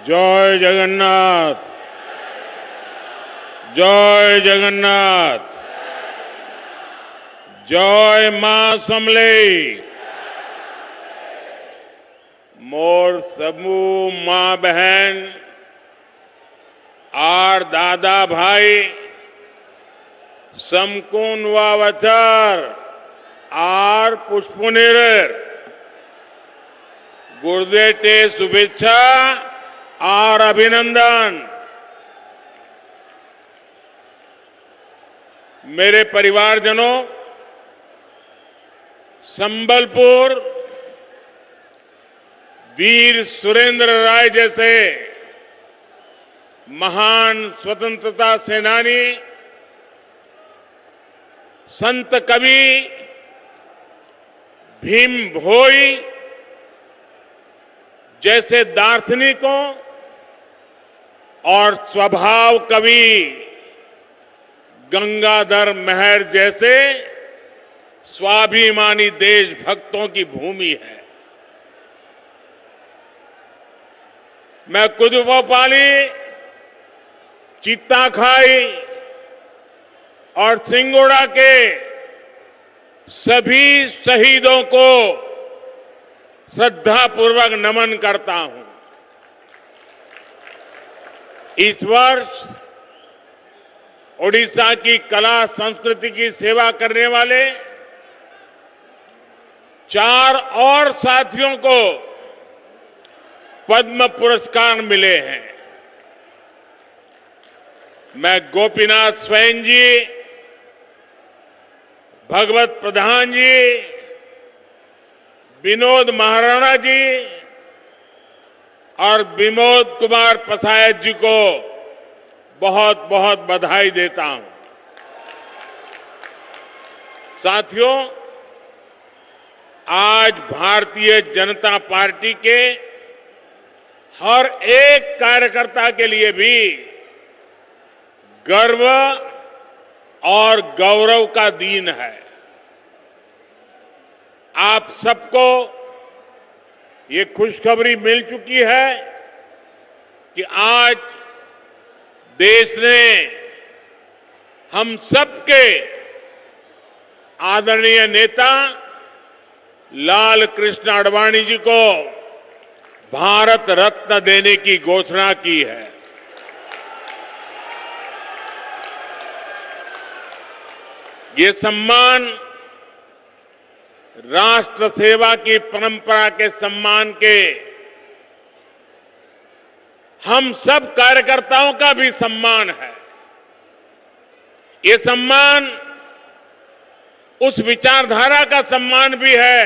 জয় জগন্নাথ জয় জগন্নাथ जय मां समले मोर समूह मां बहन आर दादा भाई समकुन वावथर आर पुष्पनेर गुरुदेव शुभेच्छा और अभिनंदन। मेरे परिवारजनों, संबलपुर वीर सुरेंद्र राय जैसे महान स्वतंत्रता सेनानी, संत कवि भीम भोई जैसे दार्शनिकों और स्वभाव कवि गंगाधर मेहर जैसे स्वाभिमानी देशभक्तों की भूमि है। मैं कुदुपोपाली, चित्ताखाई और सिंगोड़ा के सभी शहीदों को श्रद्धापूर्वक नमन करता हूं। इस वर्ष ओडिशा की कला संस्कृति की सेवा करने वाले 4 और साथियों को पद्म पुरस्कार मिले हैं। मैं गोपीनाथ स्वयं जी, भगवत प्रधान जी, विनोद महाराणा जी और विमोद कुमार पसायत जी को बहुत बहुत बधाई देता हूं। साथियों, आज भारतीय जनता पार्टी के हर एक कार्यकर्ता के लिए भी गर्व और गौरव का दिन है। आप सबको ये खुशखबरी मिल चुकी है कि आज देश ने हम सबके आदरणीय नेता लाल कृष्ण आडवाणी जी को भारत रत्न देने की घोषणा की है। ये सम्मान राष्ट्र सेवा की परंपरा के सम्मान के हम सब कार्यकर्ताओं का भी सम्मान है। ये सम्मान उस विचारधारा का सम्मान भी है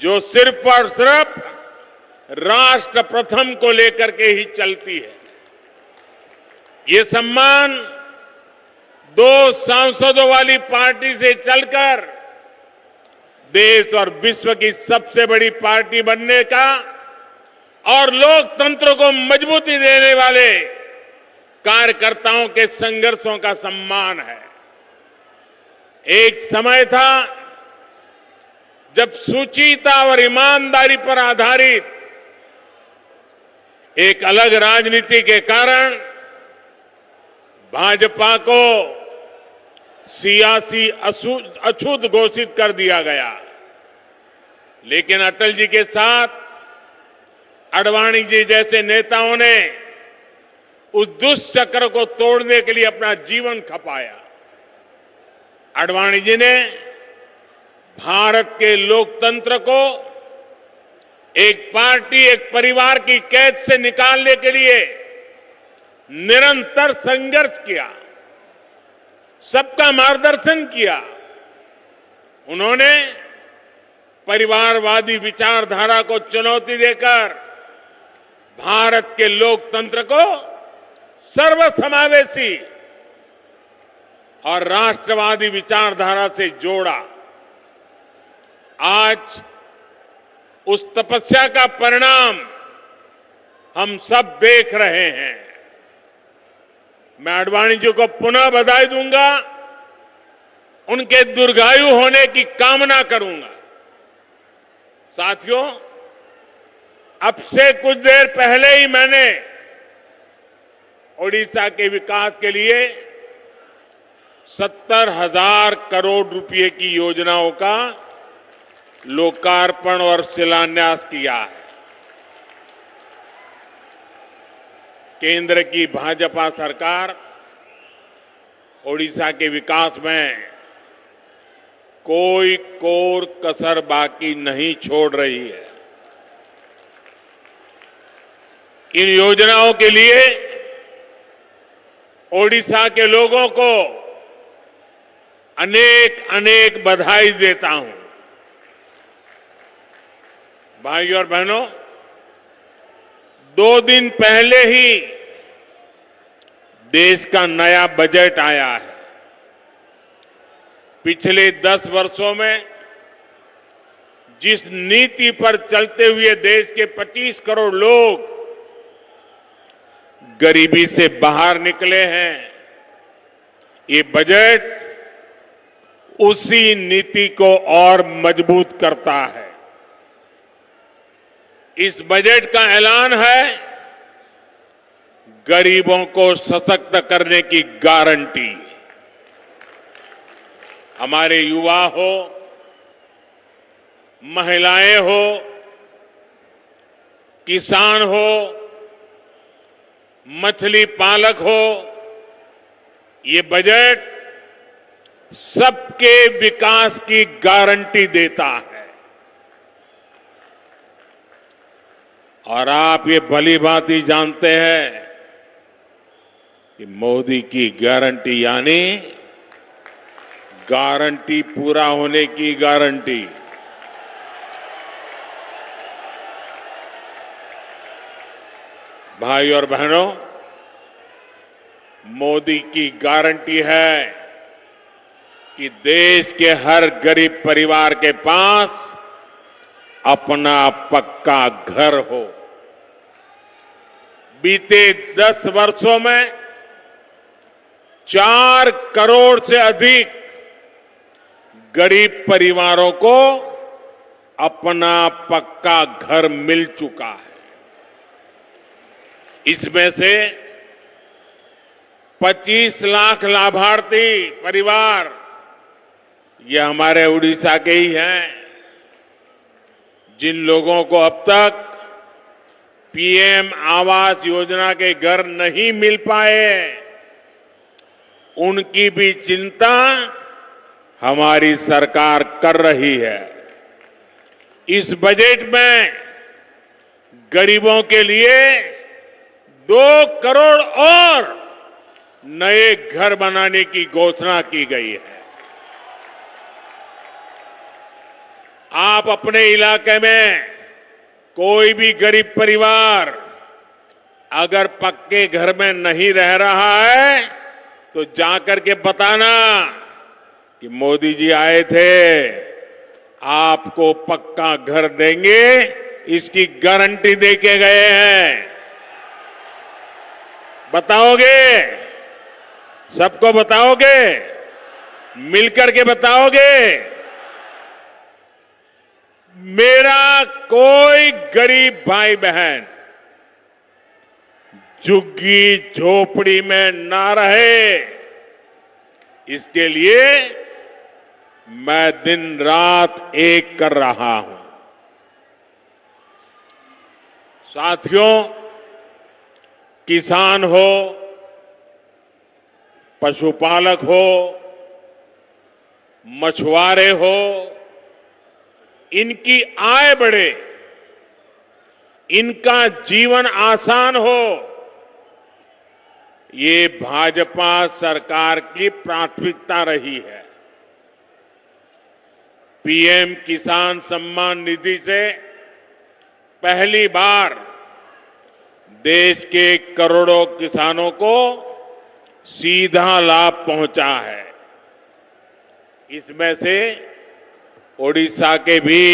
जो सिर्फ और सिर्फ राष्ट्र प्रथम को लेकर के ही चलती है। ये सम्मान 2 सांसदों वाली पार्टी से चलकर देश और विश्व की सबसे बड़ी पार्टी बनने का और लोकतंत्र को मजबूती देने वाले कार्यकर्ताओं के संघर्षों का सम्मान है। एक समय था जब शुचिता और ईमानदारी पर आधारित एक अलग राजनीति के कारण भाजपा को सियासी अछूत घोषित कर दिया गया। लेकिन अटल जी के साथ आडवाणी जी जैसे नेताओं ने उस दुष्चक्र को तोड़ने के लिए अपना जीवन खपाया। आडवाणी जी ने भारत के लोकतंत्र को एक पार्टी, एक परिवार की कैद से निकालने के लिए निरंतर संघर्ष किया, सबका मार्गदर्शन किया। उन्होंने परिवारवादी विचारधारा को चुनौती देकर भारत के लोकतंत्र को सर्वसमावेशी और राष्ट्रवादी विचारधारा से जोड़ा। आज उस तपस्या का परिणाम हम सब देख रहे हैं। मैं आडवाणी जी को पुनः बधाई दूंगा, उनके दीर्घायु होने की कामना करूंगा। साथियों, अब से कुछ देर पहले ही मैंने ओडिशा के विकास के लिए 70,000 करोड़ रुपए की योजनाओं का लोकार्पण और शिलान्यास किया है। केंद्र की भाजपा सरकार ओडिशा के विकास में कोई कोर कसर बाकी नहीं छोड़ रही है। इन योजनाओं के लिए ओडिशा के लोगों को अनेक अनेक बधाई देता हूं। भाइयों और बहनों, 2 दिन पहले ही देश का नया बजट आया है। पिछले 10 वर्षों में जिस नीति पर चलते हुए देश के 25 करोड़ लोग गरीबी से बाहर निकले हैं, ये बजट उसी नीति को और मजबूत करता है। इस बजट का ऐलान है गरीबों को सशक्त करने की गारंटी। हमारे युवा हो, महिलाएं हो, किसान हो, मछली पालक हो, ये बजट सबके विकास की गारंटी देता है। और आप ये भली भांति जानते हैं कि मोदी की गारंटी यानी गारंटी पूरा होने की गारंटी। भाई और बहनों, मोदी की गारंटी है कि देश के हर गरीब परिवार के पास अपना पक्का घर हो। बीते 10 वर्षों में 4 करोड़ से अधिक गरीब परिवारों को अपना पक्का घर मिल चुका है। इसमें से 25 लाख लाभार्थी परिवार ये हमारे उड़ीसा के ही हैं, जिन लोगों को अब तक पीएम आवास योजना के घर नहीं मिल पाए, उनकी भी चिंता हमारी सरकार कर रही है। इस बजट में गरीबों के लिए 2 करोड़ और नए घर बनाने की घोषणा की गई है। आप अपने इलाके में कोई भी गरीब परिवार अगर पक्के घर में नहीं रह रहा है तो जाकर के बताना कि मोदी जी आए थे, आपको पक्का घर देंगे, इसकी गारंटी देके गए हैं। बताओगे? सबको बताओगे? मिलकर के बताओगे? मेरा कोई गरीब भाई बहन झुग्गी झोपड़ी में ना रहे, इसके लिए मैं दिन रात एक कर रहा हूं। साथियों, किसान हो, पशुपालक हो, मछुआरे हो, इनकी आय बढ़े, इनका जीवन आसान हो, ये भाजपा सरकार की प्राथमिकता रही है। पीएम किसान सम्मान निधि से पहली बार देश के करोड़ों किसानों को सीधा लाभ पहुंचा है। इसमें से ओडिशा के भी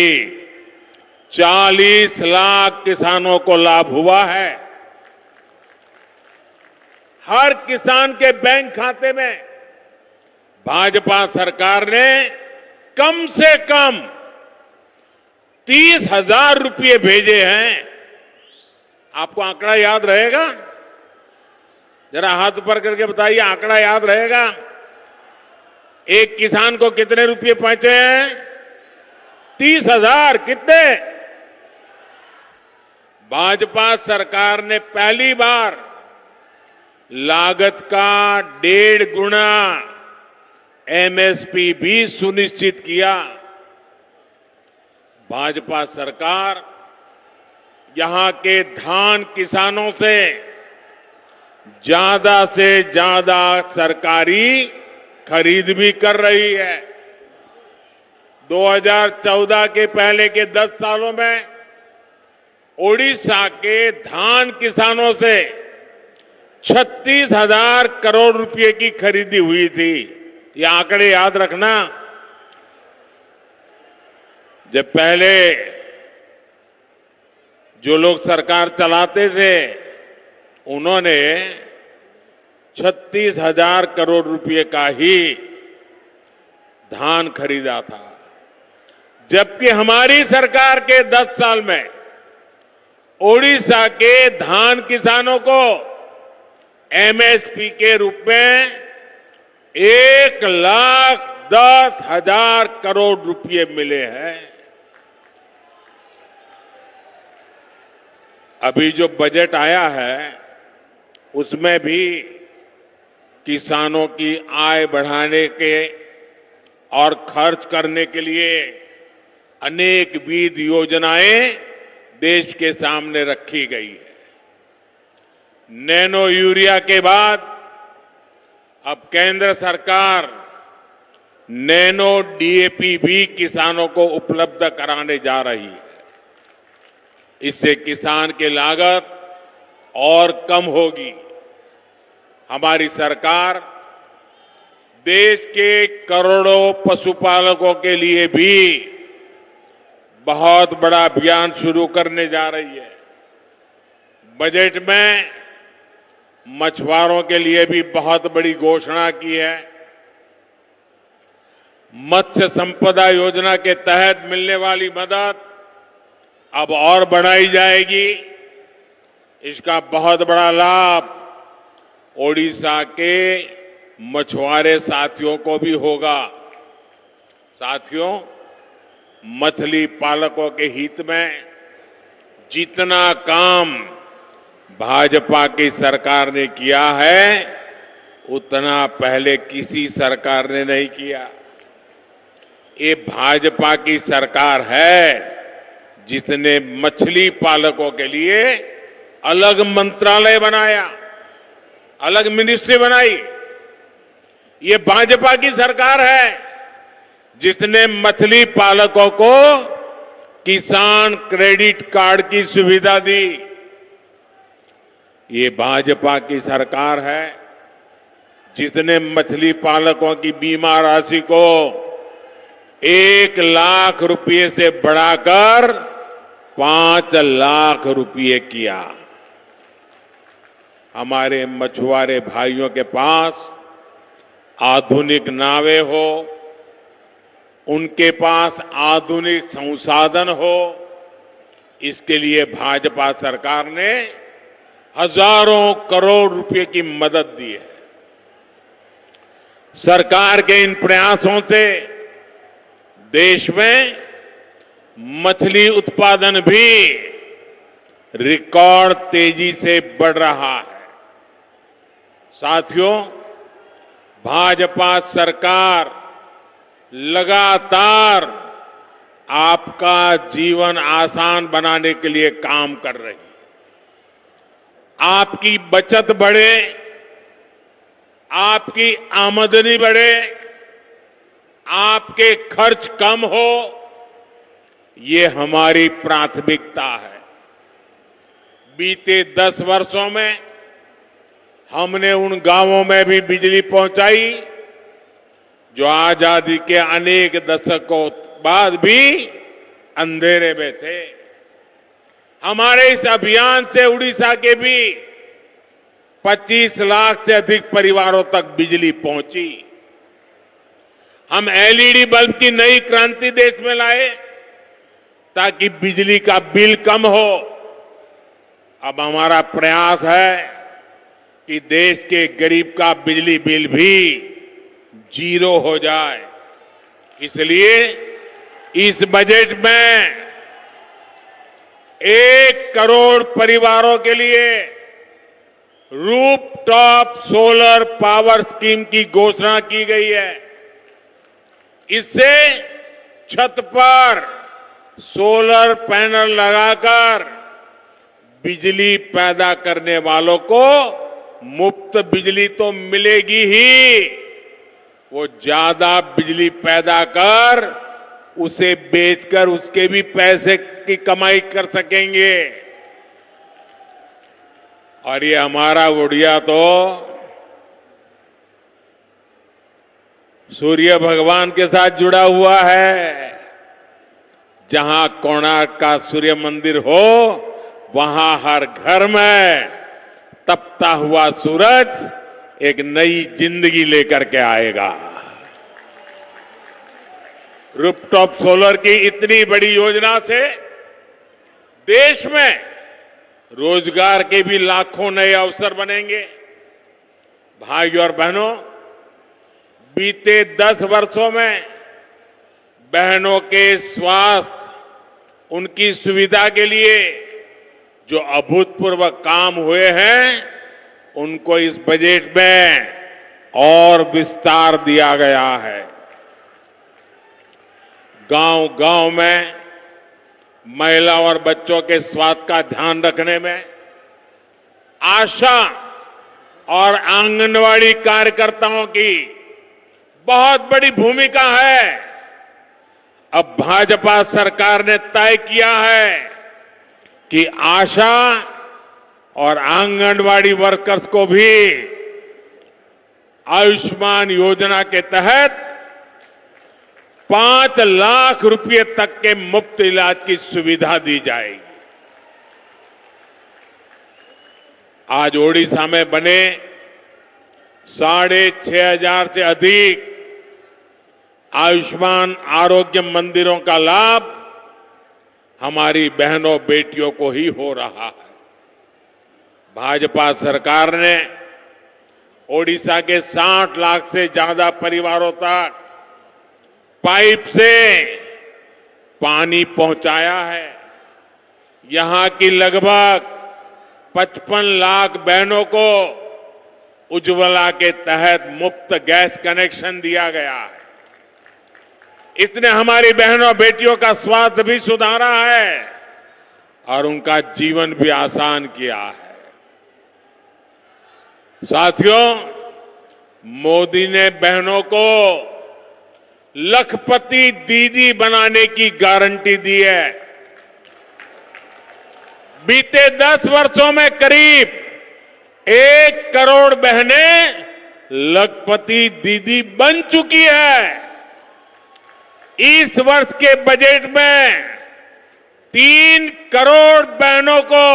40 लाख किसानों को लाभ हुआ है। हर किसान के बैंक खाते में भाजपा सरकार ने कम से कम 30,000 रुपये भेजे हैं। आपको आंकड़ा याद रहेगा? जरा हाथ ऊपर करके बताइए, आंकड़ा याद रहेगा? एक किसान को कितने रुपए पहुंचे हैं? 30,000। कितने? भाजपा सरकार ने पहली बार लागत का 1.5 गुना एमएसपी भी सुनिश्चित किया। भाजपा सरकार यहां के धान किसानों से ज्यादा सरकारी खरीद भी कर रही है। 2014 के पहले के 10 सालों में ओडिशा के धान किसानों से 36,000 करोड़ रुपए की खरीदी हुई थी। ये आंकड़े याद रखना। जब पहले जो लोग सरकार चलाते थे उन्होंने 36,000 करोड़ रुपए का ही धान खरीदा था, जबकि हमारी सरकार के 10 साल में ओडिशा के धान किसानों को एमएसपी के रूप में 1,10,000 करोड़ रुपए मिले हैं। अभी जो बजट आया है उसमें भी किसानों की आय बढ़ाने के और खर्च करने के लिए अनेक विध योजनाएं देश के सामने रखी गई है। नैनो यूरिया के बाद अब केंद्र सरकार नैनो डीएपी भी किसानों को उपलब्ध कराने जा रही है। इससे किसान की लागत और कम होगी। हमारी सरकार देश के करोड़ों पशुपालकों के लिए भी बहुत बड़ा अभियान शुरू करने जा रही है। बजट में मछुआरों के लिए भी बहुत बड़ी घोषणा की है। मत्स्य संपदा योजना के तहत मिलने वाली मदद अब और बढ़ाई जाएगी। इसका बहुत बड़ा लाभ ओडिशा के मछुआरे साथियों को भी होगा। साथियों, मछली पालकों के हित में जितना काम भाजपा की सरकार ने किया है उतना पहले किसी सरकार ने नहीं किया। ये भाजपा की सरकार है जिसने मछली पालकों के लिए अलग मंत्रालय बनाया, अलग मिनिस्ट्री बनाई। ये भाजपा की सरकार है जिसने मछली पालकों को किसान क्रेडिट कार्ड की सुविधा दी। ये भाजपा की सरकार है जिसने मछली पालकों की बीमा राशि को 1 लाख रुपए से बढ़ाकर 5 लाख रुपए किया। हमारे मछुआरे भाइयों के पास आधुनिक नावें हो, उनके पास आधुनिक संसाधन हो, इसके लिए भाजपा सरकार ने हजारों करोड़ रुपए की मदद दी है। सरकार के इन प्रयासों से देश में मछली उत्पादन भी रिकॉर्ड तेजी से बढ़ रहा है। साथियों, भाजपा सरकार लगातार आपका जीवन आसान बनाने के लिए काम कर रही है। आपकी बचत बढ़े, आपकी आमदनी बढ़े, आपके खर्च कम हो, ये हमारी प्राथमिकता है। बीते 10 वर्षों में हमने उन गांवों में भी बिजली पहुंचाई जो आजादी के अनेक दशकों बाद भी अंधेरे में थे। हमारे इस अभियान से उड़ीसा के भी 25 लाख से अधिक परिवारों तक बिजली पहुंची। हम एलईडी बल्ब की नई क्रांति देश में लाए ताकि बिजली का बिल कम हो। अब हमारा प्रयास है कि देश के गरीब का बिजली बिल भी जीरो हो जाए। इसलिए इस बजट में 1 करोड़ परिवारों के लिए रूफटॉप सोलर पावर स्कीम की घोषणा की गई है। इससे छत पर सोलर पैनल लगाकर बिजली पैदा करने वालों को मुफ्त बिजली तो मिलेगी ही, वो ज्यादा बिजली पैदा कर उसे बेचकर उसके भी पैसे की कमाई कर सकेंगे। और ये हमारा गुड़िया तो सूर्य भगवान के साथ जुड़ा हुआ है। जहां कोणार्क का सूर्य मंदिर हो, वहां हर घर में तपता हुआ सूरज एक नई जिंदगी लेकर के आएगा। रूफटॉप सोलर की इतनी बड़ी योजना से देश में रोजगार के भी लाखों नए अवसर बनेंगे। भाइयों और बहनों, बीते 10 वर्षों में बहनों के स्वास्थ्य, उनकी सुविधा के लिए जो अभूतपूर्व काम हुए हैं, उनको इस बजट में और विस्तार दिया गया है। गांव-गांव में महिला और बच्चों के स्वास्थ्य का ध्यान रखने में आशा और आंगनवाड़ी कार्यकर्ताओं की बहुत बड़ी भूमिका है। अब भाजपा सरकार ने तय किया है कि आशा और आंगनवाड़ी वर्कर्स को भी आयुष्मान योजना के तहत 5 लाख रुपए तक के मुफ्त इलाज की सुविधा दी जाएगी। आज ओडिशा में बने 6,500 से अधिक आयुष्मान आरोग्य मंदिरों का लाभ हमारी बहनों बेटियों को ही हो रहा है। भाजपा सरकार ने ओडिशा के 60 लाख से ज्यादा परिवारों तक पाइप से पानी पहुंचाया है। यहां की लगभग 55 लाख बहनों को उज्ज्वला के तहत मुफ्त गैस कनेक्शन दिया गया है। इसने हमारी बहनों बेटियों का स्वास्थ्य भी सुधारा है और उनका जीवन भी आसान किया है। साथियों, मोदी ने बहनों को लखपति दीदी बनाने की गारंटी दी है। बीते 10 वर्षों में करीब 1 करोड़ बहनें लखपति दीदी बन चुकी है। इस वर्ष के बजट में 3 करोड़ बहनों को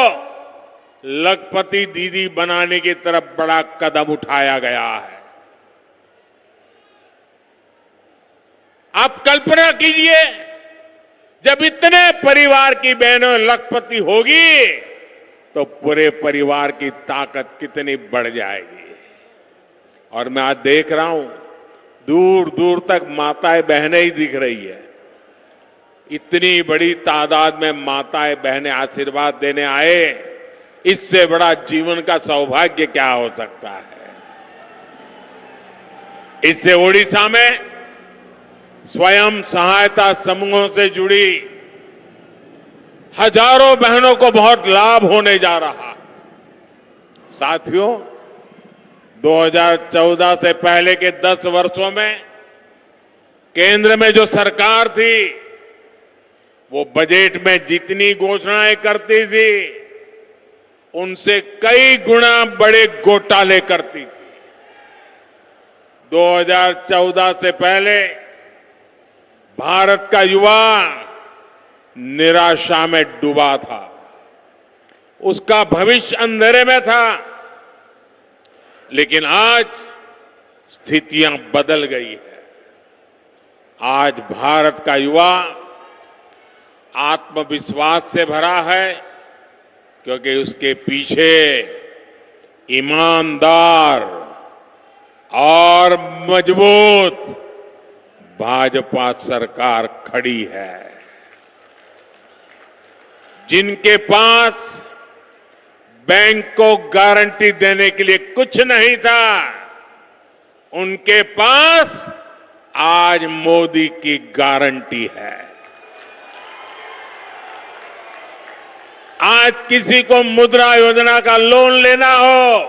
लखपति दीदी बनाने की तरफ बड़ा कदम उठाया गया है। आप कल्पना कीजिए, जब इतने परिवार की बहनों लखपति होगी तो पूरे परिवार की ताकत कितनी बढ़ जाएगी। और मैं आज देख रहा हूं, दूर दूर तक माताएं बहनें ही दिख रही है। इतनी बड़ी तादाद में माताएं बहनें आशीर्वाद देने आए, इससे बड़ा जीवन का सौभाग्य क्या हो सकता है। इससे ओडिशा में स्वयं सहायता समूहों से जुड़ी हजारों बहनों को बहुत लाभ होने जा रहा है। साथियों, 2014 से पहले के 10 वर्षों में केंद्र में जो सरकार थी, वो बजट में जितनी घोषणाएं करती थी, उनसे कई गुना बड़े घोटाले करती थी। 2014 से पहले भारत का युवा निराशा में डूबा था, उसका भविष्य अंधेरे में था। लेकिन आज स्थितियां बदल गई है। आज भारत का युवा आत्मविश्वास से भरा है, क्योंकि उसके पीछे ईमानदार और मजबूत भाजपा सरकार खड़ी है। जिनके पास बैंक को गारंटी देने के लिए कुछ नहीं था, उनके पास आज मोदी की गारंटी है। आज किसी को मुद्रा योजना का लोन लेना हो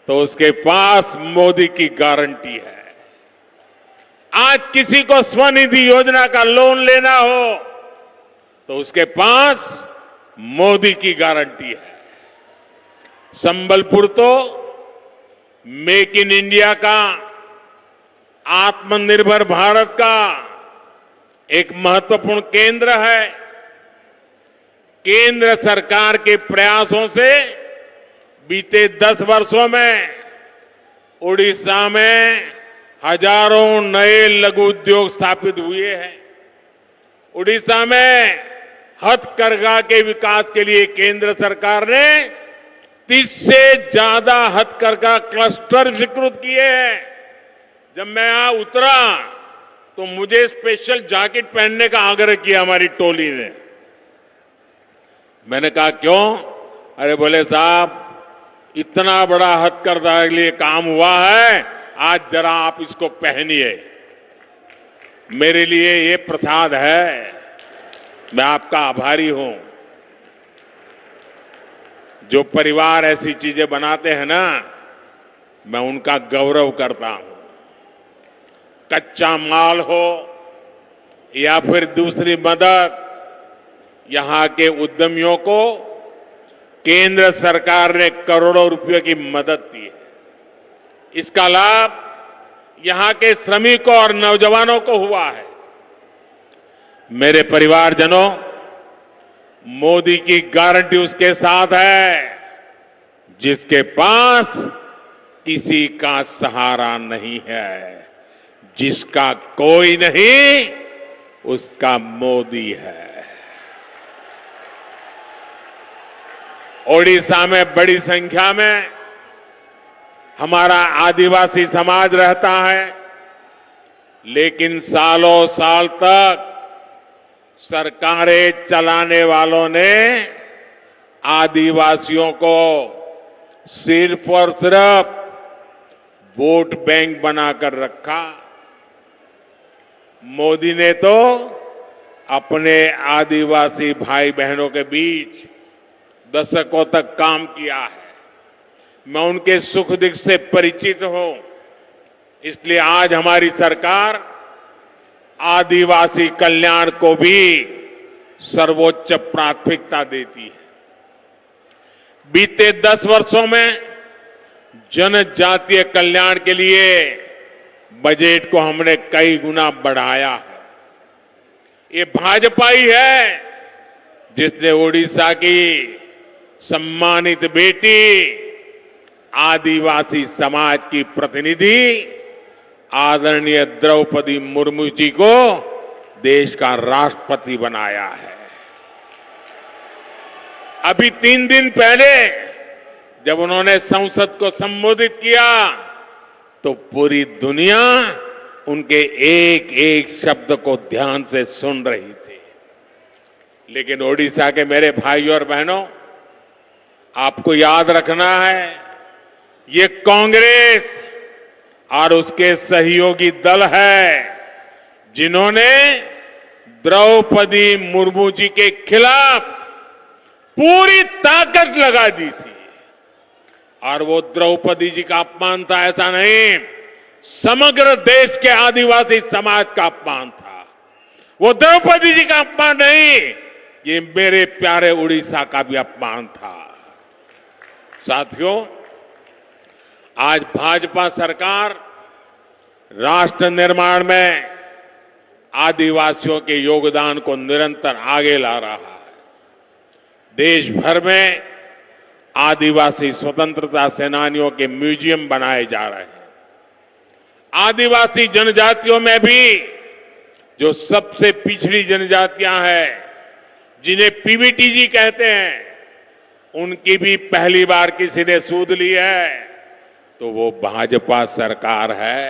तो उसके पास मोदी की गारंटी है। आज किसी को स्वनिधि योजना का लोन लेना हो तो उसके पास मोदी की गारंटी है। संबलपुर तो मेक इन इंडिया का, आत्मनिर्भर भारत का एक महत्वपूर्ण केंद्र है। केंद्र सरकार के प्रयासों से बीते 10 वर्षों में ओडिशा में हजारों नए लघु उद्योग स्थापित हुए हैं। ओडिशा में हथकरघा के विकास के लिए केंद्र सरकार ने 30 से ज्यादा हथकरघा क्लस्टर स्वीकृत किए हैं। जब मैं यहां उतरा तो मुझे स्पेशल जैकेट पहनने का आग्रह किया हमारी टोली ने। मैंने कहा क्यों? अरे बोले साहब, इतना बड़ा हथकरघा के लिए काम हुआ है, आज जरा आप इसको पहनिए। मेरे लिए ये प्रसाद है, मैं आपका आभारी हूं। जो परिवार ऐसी चीजें बनाते हैं ना, मैं उनका गौरव करता हूं। कच्चा माल हो या फिर दूसरी मदद, यहां के उद्यमियों को केंद्र सरकार ने करोड़ों रुपए की मदद दी है। इसका लाभ यहां के श्रमिकों और नौजवानों को हुआ है। मेरे परिवारजनों, मोदी की गारंटी उसके साथ है जिसके पास किसी का सहारा नहीं है। जिसका कोई नहीं, उसका मोदी है। ओडिशा में बड़ी संख्या में हमारा आदिवासी समाज रहता है, लेकिन सालों साल तक सरकारें चलाने वालों ने आदिवासियों को सिर्फ और सिर्फ वोट बैंक बनाकर रखा। मोदी ने तो अपने आदिवासी भाई बहनों के बीच दशकों तक काम किया है। मैं उनके सुख दुख से परिचित हूं। इसलिए आज हमारी सरकार आदिवासी कल्याण को भी सर्वोच्च प्राथमिकता देती है। बीते 10 वर्षों में जनजातीय कल्याण के लिए बजट को हमने कई गुना बढ़ाया है। ये भाजपा ही है जिसने ओडिशा की सम्मानित बेटी आदिवासी समाज की प्रतिनिधि आदरणीय द्रौपदी मुर्मू जी को देश का राष्ट्रपति बनाया है। अभी 3 दिन पहले जब उन्होंने संसद को संबोधित किया तो पूरी दुनिया उनके एक एक शब्द को ध्यान से सुन रही थी। लेकिन ओडिशा के मेरे भाइयों और बहनों, आपको याद रखना है, ये कांग्रेस और उसके सहयोगी दल है जिन्होंने द्रौपदी मुर्मू जी के खिलाफ पूरी ताकत लगा दी थी। और वो द्रौपदी जी का अपमान था ऐसा नहीं, समग्र देश के आदिवासी समाज का अपमान था। वो द्रौपदी जी का अपमान नहीं, ये मेरे प्यारे उड़ीसा का भी अपमान था। साथियों, आज भाजपा सरकार राष्ट्र निर्माण में आदिवासियों के योगदान को निरंतर आगे ला रहा है। देश भर में आदिवासी स्वतंत्रता सेनानियों के म्यूजियम बनाए जा रहे हैं। आदिवासी जनजातियों में भी जो सबसे पिछड़ी जनजातियां हैं, जिन्हें पीवीटीजी कहते हैं, उनकी भी पहली बार किसी ने सूद ली है तो वो भाजपा सरकार है।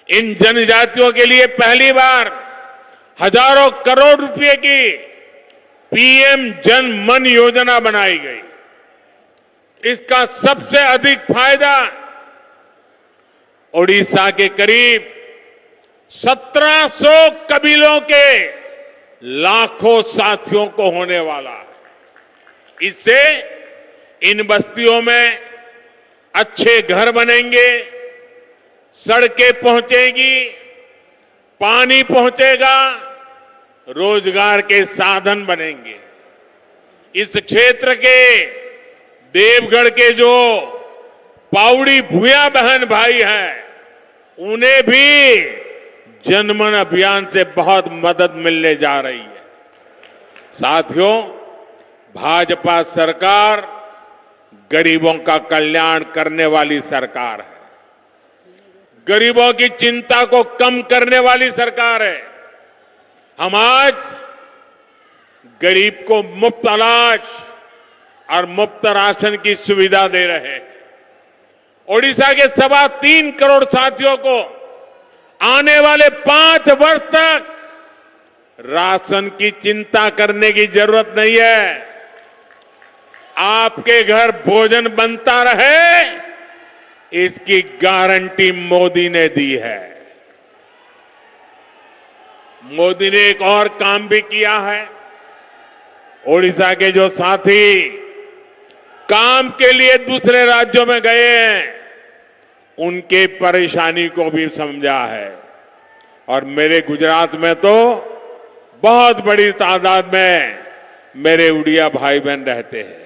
इन जनजातियों के लिए पहली बार हजारों करोड़ रुपए की पीएम जन मन योजना बनाई गई। इसका सबसे अधिक फायदा ओडिशा के करीब 1700 कबीलों के लाखों साथियों को होने वाला है। इससे इन बस्तियों में अच्छे घर बनेंगे, सड़कें पहुंचेगी, पानी पहुंचेगा, रोजगार के साधन बनेंगे। इस क्षेत्र के देवगढ़ के जो पाउड़ी भूया बहन भाई हैं, उन्हें भी जनमन अभियान से बहुत मदद मिलने जा रही है। साथियों, भाजपा सरकार गरीबों का कल्याण करने वाली सरकार है। गरीबों की चिंता को कम करने वाली सरकार है। हम आज गरीब को मुफ्त अनाज और मुफ्त राशन की सुविधा दे रहे हैं। ओडिशा के 3.25 करोड़ साथियों को आने वाले 5 वर्ष तक राशन की चिंता करने की जरूरत नहीं है। आपके घर भोजन बनता रहे, इसकी गारंटी मोदी ने दी है। मोदी ने एक और काम भी किया है। ओडिशा के जो साथी काम के लिए दूसरे राज्यों में गए हैं, उनके परेशानी को भी समझा है। और मेरे गुजरात में तो बहुत बड़ी तादाद में मेरे उड़िया भाई बहन रहते हैं।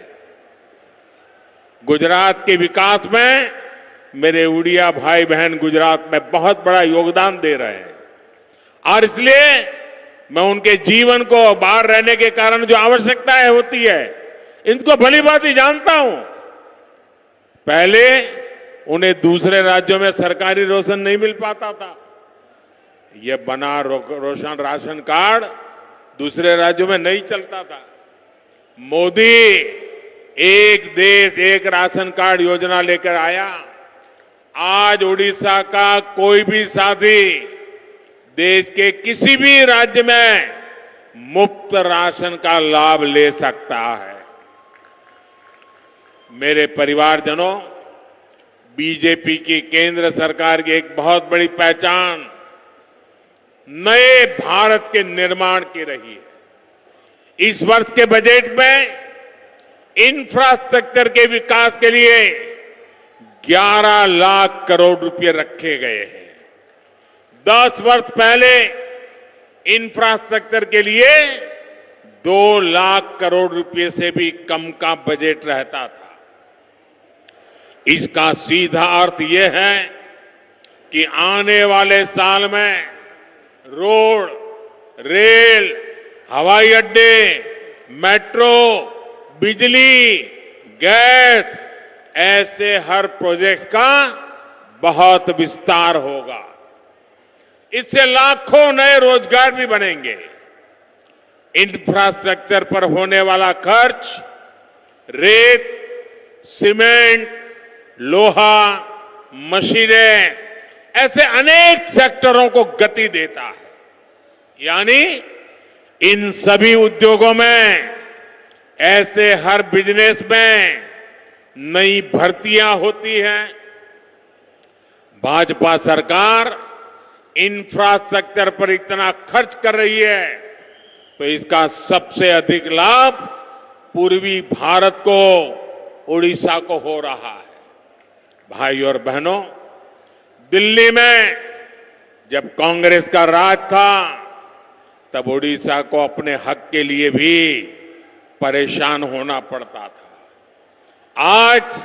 गुजरात के विकास में मेरे उड़िया भाई बहन गुजरात में बहुत बड़ा योगदान दे रहे हैं। और इसलिए मैं उनके जीवन को बाहर रहने के कारण जो आवश्यकताएं होती है, इनको भली बात ही जानता हूं। पहले उन्हें दूसरे राज्यों में सरकारी राशन नहीं मिल पाता था। यह बना रोशन राशन कार्ड दूसरे राज्यों में नहीं चलता था। मोदी एक देश एक राशन कार्ड योजना लेकर आया। आज ओडिशा का कोई भी साथी देश के किसी भी राज्य में मुफ्त राशन का लाभ ले सकता है। मेरे परिवारजनों, बीजेपी की केंद्र सरकार की एक बहुत बड़ी पहचान नए भारत के निर्माण की रही है। इस वर्ष के बजट में इंफ्रास्ट्रक्चर के विकास के लिए 11 लाख करोड़ रुपए रखे गए हैं। 10 वर्ष पहले इंफ्रास्ट्रक्चर के लिए 2 लाख करोड़ रुपए से भी कम का बजट रहता था। इसका सीधा अर्थ यह है कि आने वाले साल में रोड, रेल, हवाई अड्डे, मेट्रो, बिजली, गैस, ऐसे हर प्रोजेक्ट का बहुत विस्तार होगा। इससे लाखों नए रोजगार भी बनेंगे। इंफ्रास्ट्रक्चर पर होने वाला खर्च रेत, सीमेंट, लोहा, मशीनें, ऐसे अनेक सेक्टरों को गति देता है। यानी इन सभी उद्योगों में, ऐसे हर बिजनेस में नई भर्तियां होती हैं। भाजपा सरकार इंफ्रास्ट्रक्चर पर इतना खर्च कर रही है, तो इसका सबसे अधिक लाभ पूर्वी भारत को, ओडिशा को हो रहा है। भाई और बहनों, दिल्ली में जब कांग्रेस का राज था, तब ओडिशा को अपने हक के लिए भी परेशान होना पड़ता था। आज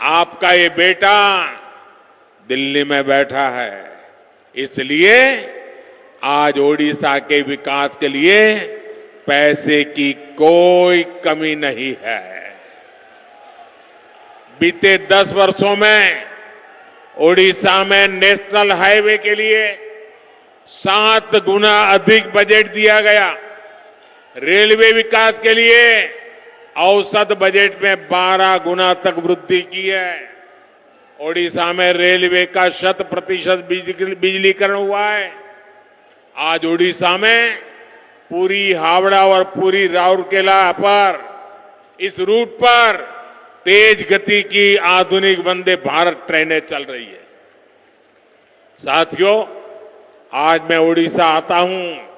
आपका ये बेटा दिल्ली में बैठा है, इसलिए आज ओडिशा के विकास के लिए पैसे की कोई कमी नहीं है। बीते 10 वर्षों में ओडिशा में नेशनल हाईवे के लिए 7 गुना अधिक बजट दिया गया। रेलवे विकास के लिए औसत बजट में 12 गुना तक वृद्धि की है। ओडिशा में रेलवे का 100% बिजलीकरण हुआ है। आज ओडिशा में पूरी हावड़ा और पूरी राउरकेला पर इस रूट पर तेज गति की आधुनिक वंदे भारत ट्रेनें चल रही है। साथियों, आज मैं ओडिशा आता हूं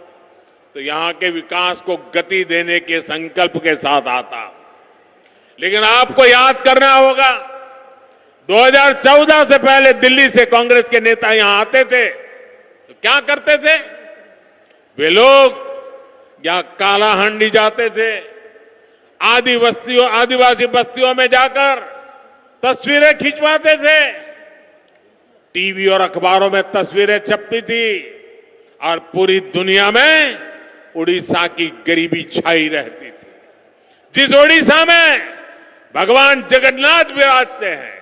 तो यहां के विकास को गति देने के संकल्प के साथ आता हूं। लेकिन आपको याद करना होगा, 2014 से पहले दिल्ली से कांग्रेस के नेता यहां आते थे तो क्या करते थे? वे लोग यहां कालाहांडी जाते थे, आदिवासी बस्तियों में जाकर तस्वीरें खिंचवाते थे। टीवी और अखबारों में तस्वीरें छपती थी और पूरी दुनिया में उड़ीसा की गरीबी छाई रहती थी। जिस ओडिशा में भगवान जगन्नाथ विराजते हैं,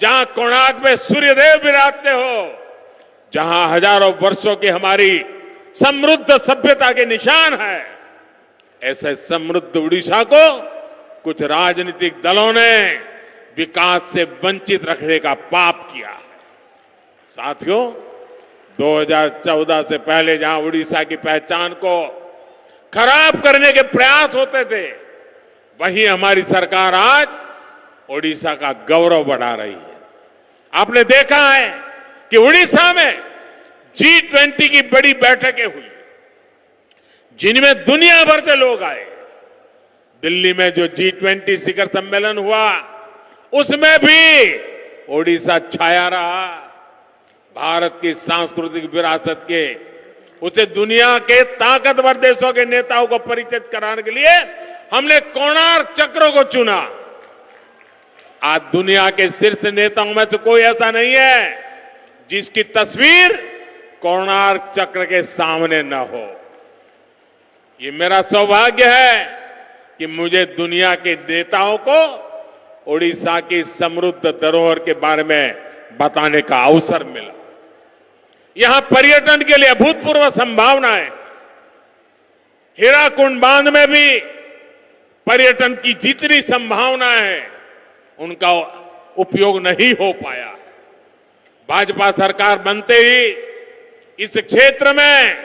जहां कोणार्क में सूर्यदेव विराजते हो, जहां हजारों वर्षों की हमारी समृद्ध सभ्यता के निशान है, ऐसे समृद्ध उड़ीसा को कुछ राजनीतिक दलों ने विकास से वंचित रखने का पाप किया है। साथियों, 2014 से पहले जहां उड़ीसा की पहचान को खराब करने के प्रयास होते थे, वहीं हमारी सरकार आज ओडिशा का गौरव बढ़ा रही है। आपने देखा है कि उड़ीसा में G20 की बड़ी बैठकें हुई, जिनमें दुनिया भर से लोग आए। दिल्ली में जो G20 शिखर सम्मेलन हुआ, उसमें भी ओडिशा छाया रहा। भारत की सांस्कृतिक विरासत के उसे दुनिया के ताकतवर देशों के नेताओं को परिचित कराने के लिए हमने कोणार्क चक्र को चुना। आज दुनिया के शीर्ष नेताओं में से कोई ऐसा नहीं है जिसकी तस्वीर कोणार्क चक्र के सामने न हो। ये मेरा सौभाग्य है कि मुझे दुनिया के नेताओं को ओडिशा की समृद्ध धरोहर के बारे में बताने का अवसर मिला। यहां पर्यटन के लिए अभूतपूर्व संभावनाएं, हीराकुंड बांध में भी पर्यटन की जितनी संभावनाएं हैं, उनका उपयोग नहीं हो पाया। भाजपा सरकार बनते ही इस क्षेत्र में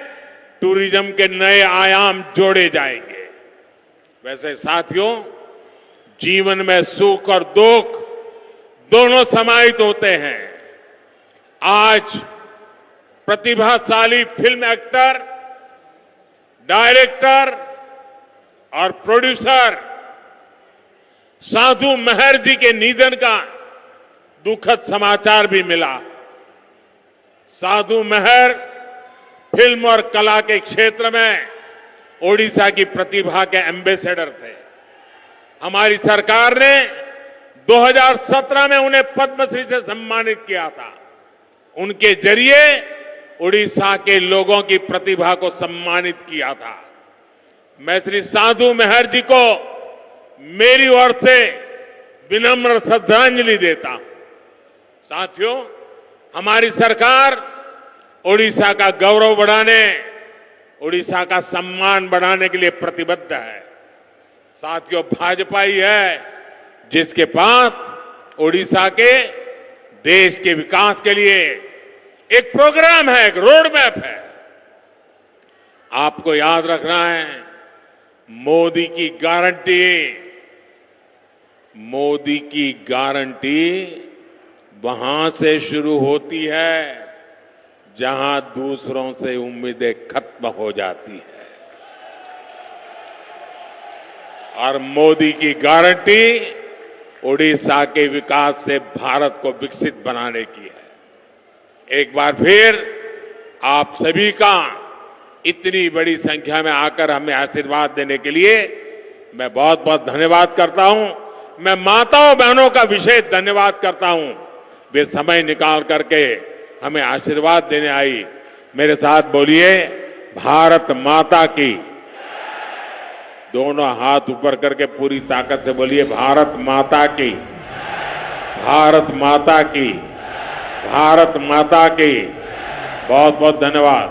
टूरिज्म के नए आयाम जोड़े जाएंगे। वैसे साथियों, जीवन में सुख और दुख दोनों समाहित होते हैं। आज प्रतिभाशाली फिल्म एक्टर, डायरेक्टर और प्रोड्यूसर साधु मेहर जी के निधन का दुखद समाचार भी मिला। साधु मेहर फिल्म और कला के क्षेत्र में ओडिशा की प्रतिभा के एम्बेसडर थे। हमारी सरकार ने 2017 में उन्हें पद्मश्री से सम्मानित किया था। उनके जरिए ओडिशा के लोगों की प्रतिभा को सम्मानित किया था। मैं श्री साधु मेहर जी को मेरी ओर से विनम्र श्रद्धांजलि देता हूं। साथियों, हमारी सरकार ओडिशा का गौरव बढ़ाने, ओडिशा का सम्मान बढ़ाने के लिए प्रतिबद्ध है। साथियों, भाजपा ही है जिसके पास ओडिशा के देश के विकास के लिए एक प्रोग्राम है, एक रोड मैप है। आपको याद रखना है, मोदी की गारंटी वहां से शुरू होती है जहां दूसरों से उम्मीदें खत्म हो जाती है, और मोदी की गारंटी ओडिशा के विकास से भारत को विकसित बनाने की है। एक बार फिर आप सभी का इतनी बड़ी संख्या में आकर हमें आशीर्वाद देने के लिए मैं बहुत बहुत धन्यवाद करता हूं। मैं माताओं बहनों का विशेष धन्यवाद करता हूं, वे समय निकाल करके हमें आशीर्वाद देने आई। मेरे साथ बोलिए, भारत माता की। दोनों हाथ ऊपर करके पूरी ताकत से बोलिए, भारत माता की, भारत माता की, भारत माता की। बहुत बहुत धन्यवाद।